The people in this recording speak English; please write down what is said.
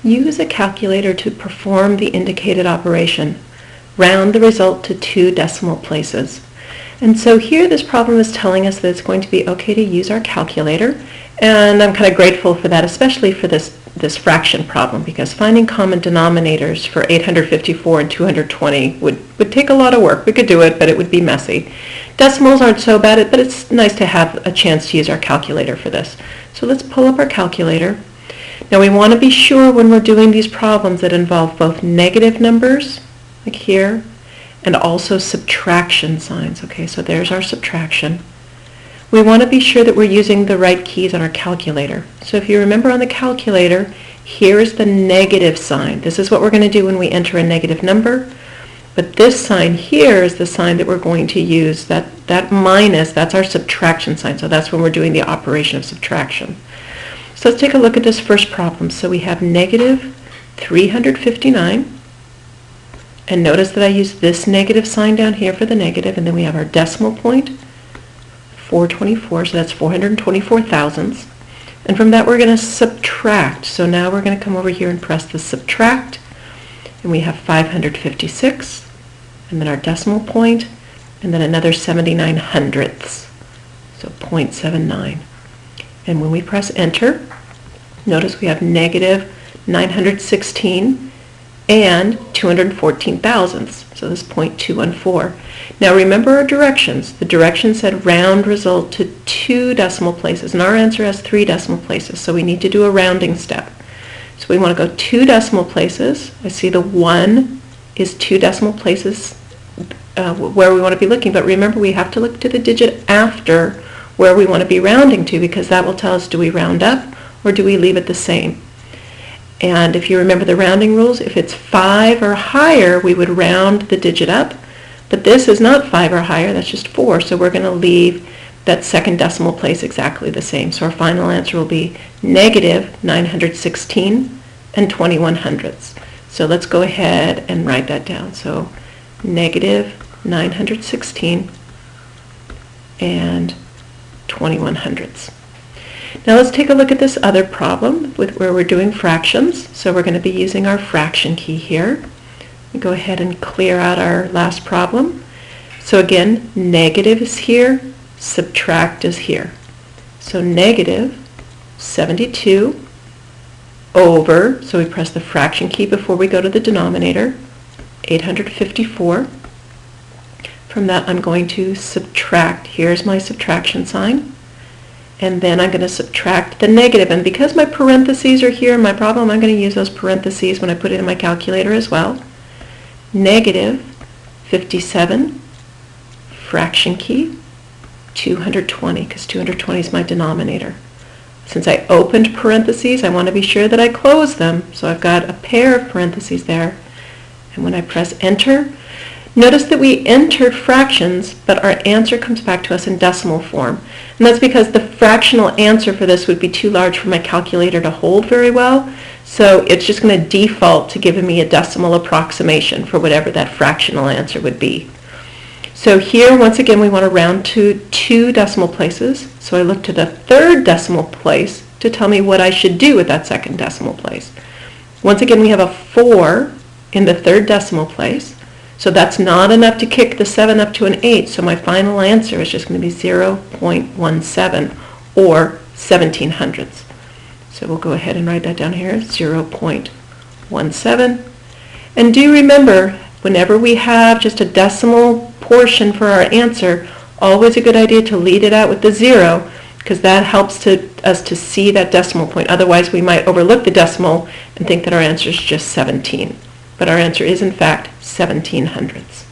Use a calculator to perform the indicated operation. Round the result to 2 decimal places. And so here this problem is telling us that it's going to be okay to use our calculator, and I'm kind of grateful for that, especially for this fraction problem, because finding common denominators for 854 and 220 would take a lot of work. We could do it, but it would be messy. Decimals aren't so bad, but it's nice to have a chance to use our calculator for this. So let's pull up our calculator. Now we want to be sure when we're doing these problems that involve both negative numbers, like here, and also subtraction signs. Okay, so there's our subtraction. We want to be sure that we're using the right keys on our calculator. So if you remember on the calculator, here is the negative sign. This is what we're going to do when we enter a negative number. But this sign here is the sign that we're going to use. That minus, that's our subtraction sign. So that's when we're doing the operation of subtraction. So let's take a look at this first problem. So we have negative 359. And notice that I use this negative sign down here for the negative, and then we have our decimal point, 424, so that's 424 thousandths. And from that we're going to subtract. So now we're going to come over here and press the subtract, and we have 556, and then our decimal point, and then another 79 hundredths, so 0.79. And when we press enter, notice we have negative 916 and 214 thousandths, so this is 0.214. Now remember our directions. The directions said round result to 2 decimal places, and our answer has 3 decimal places, so we need to do a rounding step. So we want to go 2 decimal places. I see the 1 is 2 decimal places where we want to be looking, but remember we have to look to the digit after where we want to be rounding to, because that will tell us, do we round up or do we leave it the same? And if you remember the rounding rules, if it's 5 or higher, we would round the digit up. But this is not 5 or higher, that's just 4. So we're going to leave that second decimal place exactly the same. So our final answer will be negative 916 and 21 hundredths. So let's go ahead and write that down. So negative 916 and 21 hundredths. Now let's take a look at this other problem where we're doing fractions. So we're going to be using our fraction key here. Go ahead and clear out our last problem. So again, negative is here, subtract is here. So negative 72 over, so we press the fraction key before we go to the denominator, 854. From that I'm going to subtract. Here's my subtraction sign. And then I'm going to subtract the negative. And because my parentheses are here in my problem, I'm going to use those parentheses when I put it in my calculator as well. Negative 57, fraction key, 220, because 220 is my denominator. Since I opened parentheses, I want to be sure that I close them. So I've got a pair of parentheses there. And when I press enter, notice that we entered fractions, but our answer comes back to us in decimal form. And that's because the fractional answer for this would be too large for my calculator to hold very well. So it's just going to default to giving me a decimal approximation for whatever that fractional answer would be. So here, once again, we want to round to 2 decimal places. So I look to the third decimal place to tell me what I should do with that second decimal place. Once again, we have a 4 in the third decimal place. So that's not enough to kick the 7 up to an 8. So my final answer is just going to be 0.17 or 17 hundredths. So we'll go ahead and write that down here, 0.17. And do remember, whenever we have just a decimal portion for our answer, always a good idea to lead it out with the 0, because that helps us to see that decimal point. Otherwise, we might overlook the decimal and think that our answer is just 17. But our answer is, in fact, 17 hundredths.